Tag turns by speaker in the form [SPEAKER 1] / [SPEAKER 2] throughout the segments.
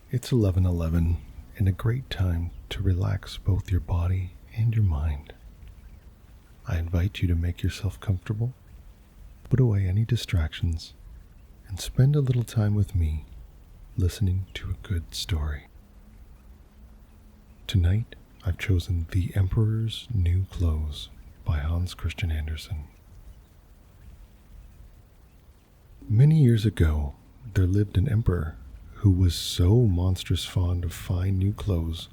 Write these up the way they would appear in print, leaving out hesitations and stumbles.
[SPEAKER 1] It's 11:11 and a great time to relax both your body and your mind. I invite you to make yourself comfortable, put away any distractions, and spend a little time with me listening to a good story. Tonight, I've chosen The Emperor's New Clothes by Hans Christian Andersen. Many years ago, there lived an emperor who was so monstrous fond of fine new clothes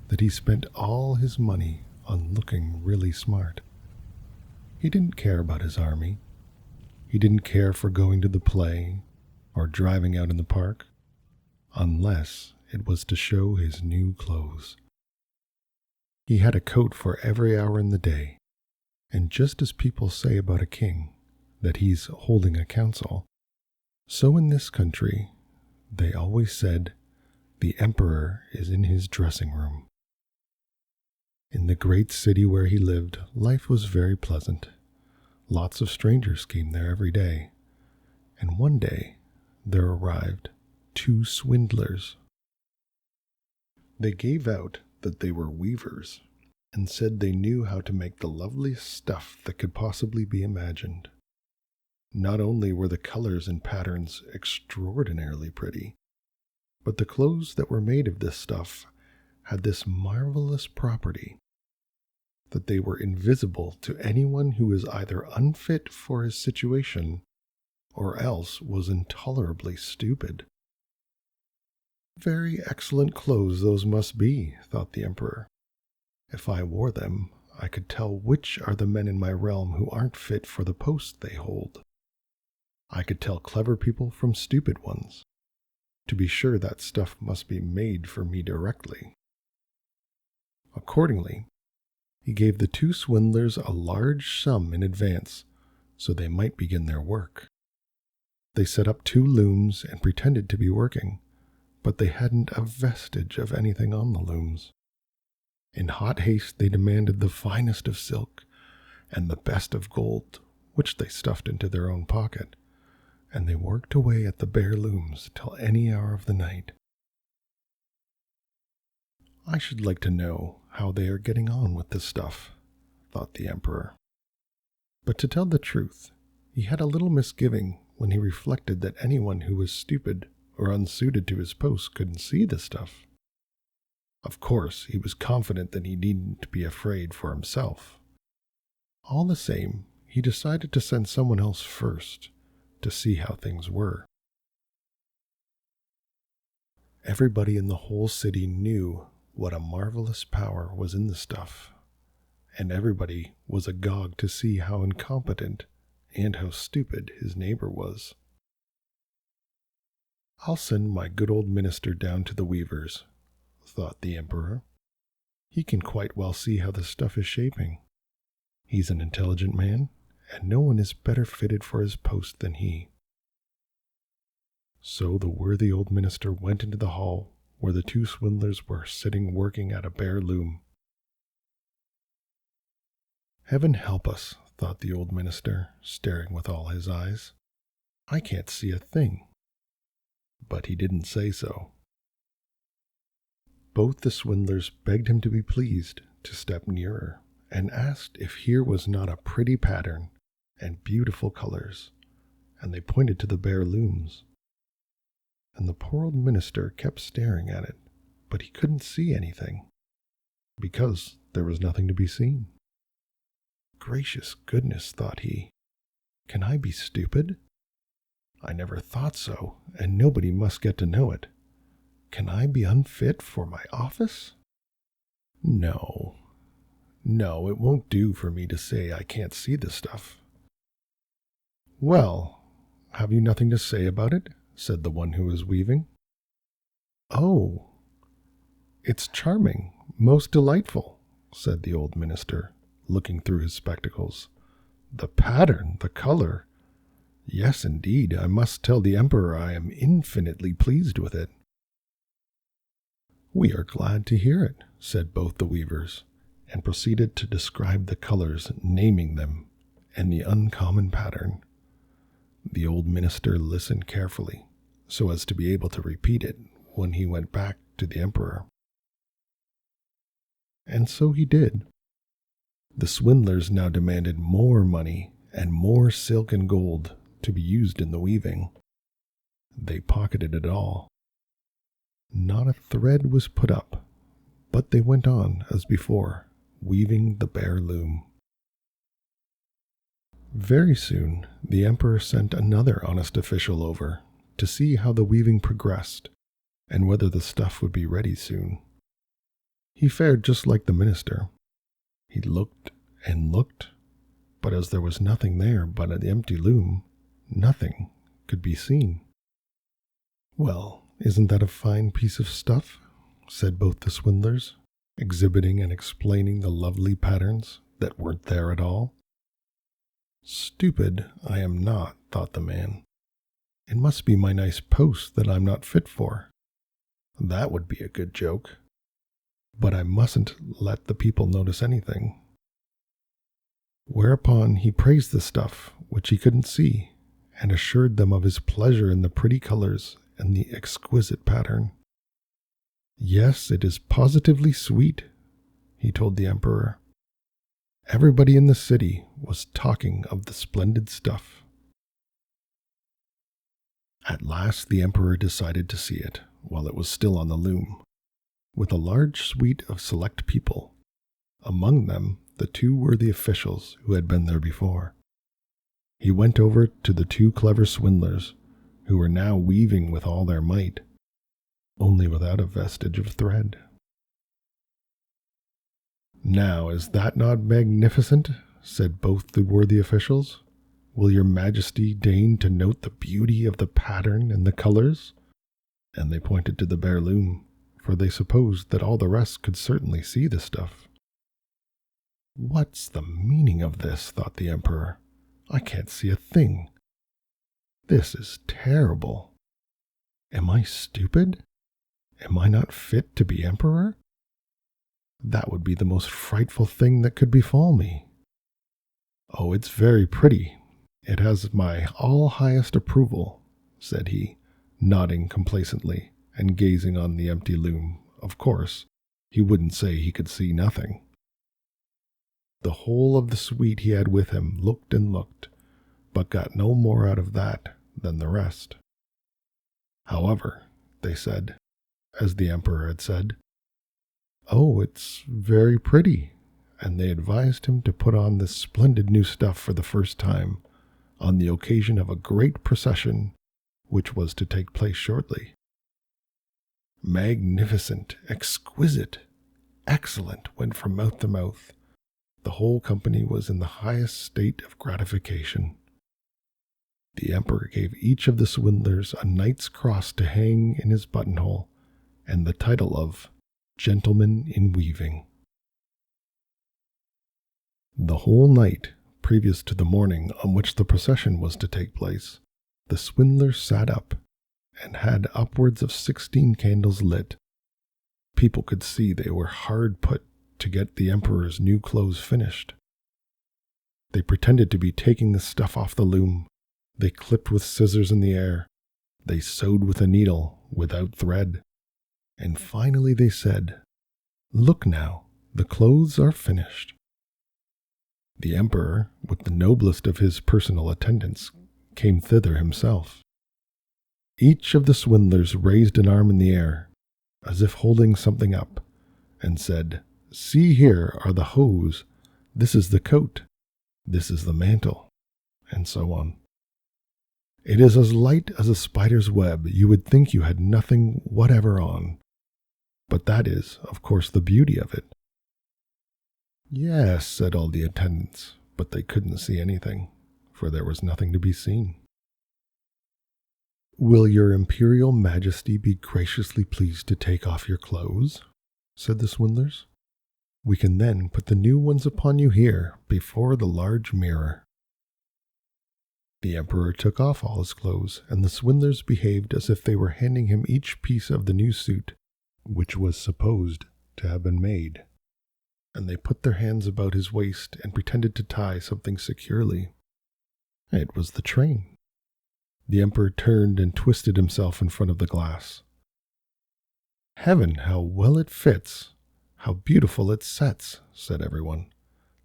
[SPEAKER 1] that he spent all his money on looking really smart. He didn't care about his army. He didn't care for going to the play or driving out in the park, unless it was to show his new clothes. He had a coat for every hour in the day, and just as people say about a king that he's holding a council, so in this country, they always said, the emperor is in his dressing room. In the great city where he lived, life was very pleasant. Lots of strangers came there every day, and one day there arrived 2 swindlers. They gave out that they were weavers and said they knew how to make the loveliest stuff that could possibly be imagined. Not only were the colors and patterns extraordinarily pretty, but the clothes that were made of this stuff had this marvelous property that they were invisible to anyone who was either unfit for his situation or else was intolerably stupid. Very excellent clothes those must be, thought the emperor. If I wore them, I could tell which are the men in my realm who aren't fit for the post they hold. I could tell clever people from stupid ones. To be sure, that stuff must be made for me directly. Accordingly, he gave the 2 swindlers a large sum in advance so they might begin their work. They set up 2 looms and pretended to be working, but they hadn't a vestige of anything on the looms. In hot haste, they demanded the finest of silk and the best of gold, which they stuffed into their own pocket, and they worked away at the bare looms till any hour of the night. I should like to know how they are getting on with this stuff, thought the emperor. But to tell the truth, he had a little misgiving when he reflected that anyone who was stupid or unsuited to his post couldn't see the stuff. Of course, he was confident that he needn't be afraid for himself. All the same, he decided to send someone else first to see how things were. Everybody in the whole city knew what a marvelous power was in the stuff, and everybody was agog to see how incompetent and how stupid his neighbor was. I'll send my good old minister down to the weavers, thought the emperor. He can quite well see how the stuff is shaping. He's an intelligent man, and no one is better fitted for his post than he. So the worthy old minister went into the hall where the 2 swindlers were sitting working at a bare loom. Heaven help us, thought the old minister, staring with all his eyes. I can't see a thing. But he didn't say so. Both the swindlers begged him to be pleased to step nearer and asked if here was not a pretty pattern and beautiful colors, and they pointed to the bare looms. And the poor old minister kept staring at it, but he couldn't see anything, because there was nothing to be seen. Gracious goodness, thought he, can I be stupid? I never thought so, and nobody must get to know it. Can I be unfit for my office? No, it won't do for me to say I can't see this stuff. Well, have you nothing to say about it? Said the one who was weaving. Oh, it's charming, most delightful, said the old minister, looking through his spectacles. The pattern, the color. Yes, indeed, I must tell the emperor I am infinitely pleased with it. We are glad to hear it, said both the weavers, and proceeded to describe the colors, naming them, and the uncommon pattern. The old minister listened carefully, so as to be able to repeat it when he went back to the emperor. And so he did. The swindlers now demanded more money and more silk and gold to be used in the weaving. They pocketed it all. Not a thread was put up, but they went on as before, weaving the bare loom. Very soon, the emperor sent another honest official over to see how the weaving progressed and whether the stuff would be ready soon. He fared just like the minister. He looked and looked, but as there was nothing there but an empty loom, nothing could be seen. "Well, isn't that a fine piece of stuff?" said both the swindlers, exhibiting and explaining the lovely patterns that weren't there at all. "Stupid I am not," thought the man. "It must be my nice post that I'm not fit for. That would be a good joke. But I mustn't let the people notice anything." Whereupon he praised the stuff which he couldn't see, and assured them of his pleasure in the pretty colors and the exquisite pattern. "Yes, it is positively sweet," he told the emperor. Everybody in the city was talking of the splendid stuff. At last the emperor decided to see it while it was still on the loom, with a large suite of select people, among them the two worthy officials who had been there before. He went over to the two clever swindlers, who were now weaving with all their might, only without a vestige of thread. "Now, is that not magnificent?" said both the worthy officials. "Will your majesty deign to note the beauty of the pattern and the colors?" And they pointed to the bare loom, for they supposed that all the rest could certainly see the stuff. "What's the meaning of this?" thought the emperor. "I can't see a thing. This is terrible. Am I stupid? Am I not fit to be emperor? That would be the most frightful thing that could befall me. Oh, it's very pretty. It has my all highest approval," said he, nodding complacently and gazing on the empty loom. Of course, he wouldn't say he could see nothing. The whole of the suite he had with him looked and looked, but got no more out of that than the rest. However, they said, as the emperor had said, "Oh, it's very pretty," and they advised him to put on this splendid new stuff for the first time, on the occasion of a great procession which was to take place shortly. Magnificent, exquisite, excellent went from mouth to mouth. The whole company was in the highest state of gratification. The emperor gave each of the swindlers a knight's cross to hang in his buttonhole, and the title of Gentleman in Weaving. The whole night, previous to the morning on which the procession was to take place, the swindlers sat up and had upwards of 16 candles lit. People could see they were hard put to get the emperor's new clothes finished. They pretended to be taking the stuff off the loom. They clipped with scissors in the air. They sewed with a needle without thread. And finally they said, "Look now, the clothes are finished." The emperor, with the noblest of his personal attendants, came thither himself. Each of the swindlers raised an arm in the air, as if holding something up, and said, "See, here are the hose, this is the coat, this is the mantle," and so on. It is as light as a spider's web. You would think you had nothing whatever on. But that is, of course, the beauty of it. "Yes," said all the attendants, but they couldn't see anything, for there was nothing to be seen. "Will your imperial majesty be graciously pleased to take off your clothes?" said the swindlers. "We can then put the new ones upon you here before the large mirror." The emperor took off all his clothes, and the swindlers behaved as if they were handing him each piece of the new suit, which was supposed to have been made. And they put their hands about his waist and pretended to tie something securely. It was the train. The emperor turned and twisted himself in front of the glass. "Heaven, how well it fits! How beautiful it sets!" said everyone.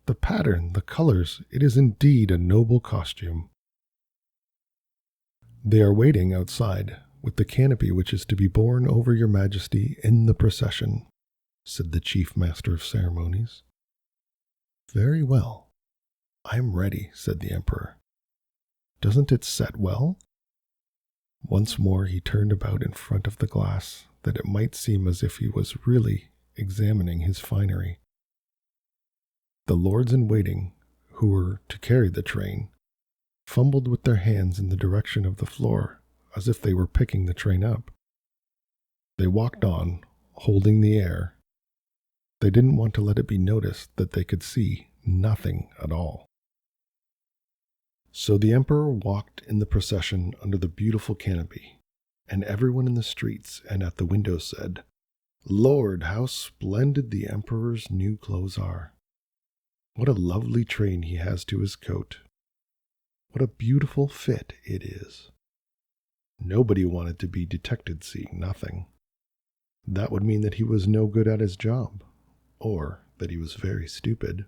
[SPEAKER 1] "The pattern, the colors, it is indeed a noble costume." "They are waiting outside, with the canopy which is to be borne over your majesty in the procession," said the chief master of ceremonies. "Very well. I am ready," said the emperor. "Doesn't it set well?" Once more he turned about in front of the glass, that it might seem as if he was really examining his finery. The lords in waiting, who were to carry the train, fumbled with their hands in the direction of the floor, as if they were picking the train up. They walked on, holding the air. They didn't want to let it be noticed that they could see nothing at all. So the emperor walked in the procession under the beautiful canopy, and everyone in the streets and at the windows said, "Lord, how splendid the emperor's new clothes are! What a lovely train he has to his coat! What a beautiful fit it is!" Nobody wanted to be detected seeing nothing. That would mean that he was no good at his job, or that he was very stupid.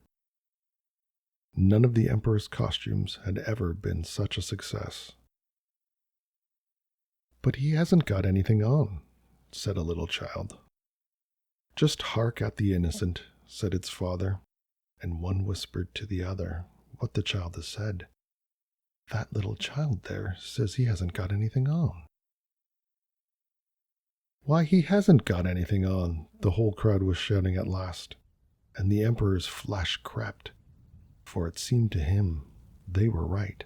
[SPEAKER 1] None of the emperor's costumes had ever been such a success. "But he hasn't got anything on," said a little child. "Just hark at the innocent," said its father, and one whispered to the other what the child had said. "That little child there says he hasn't got anything on." "Why, he hasn't got anything on," the whole crowd was shouting at last, and the emperor's flesh crept, for it seemed to him they were right.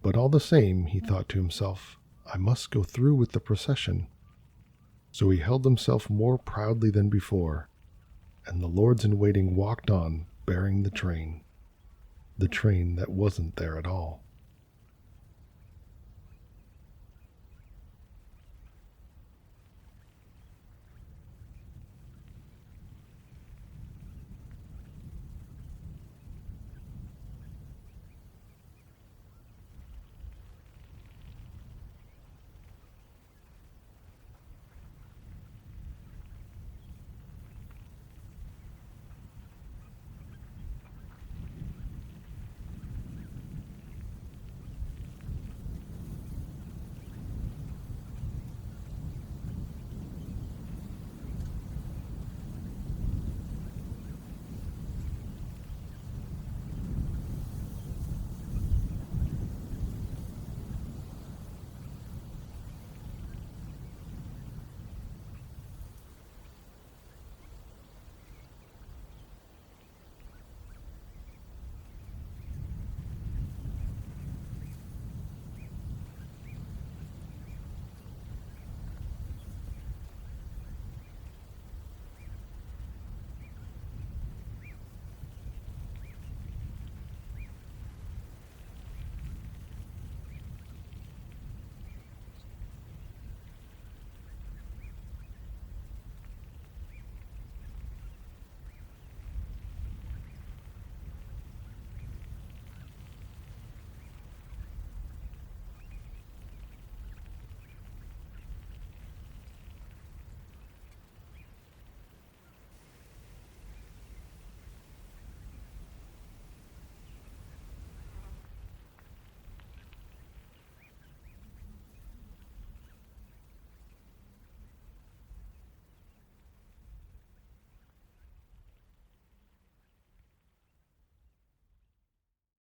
[SPEAKER 1] But all the same, he thought to himself, "I must go through with the procession." So he held himself more proudly than before, and the lords in waiting walked on, bearing the train that wasn't there at all.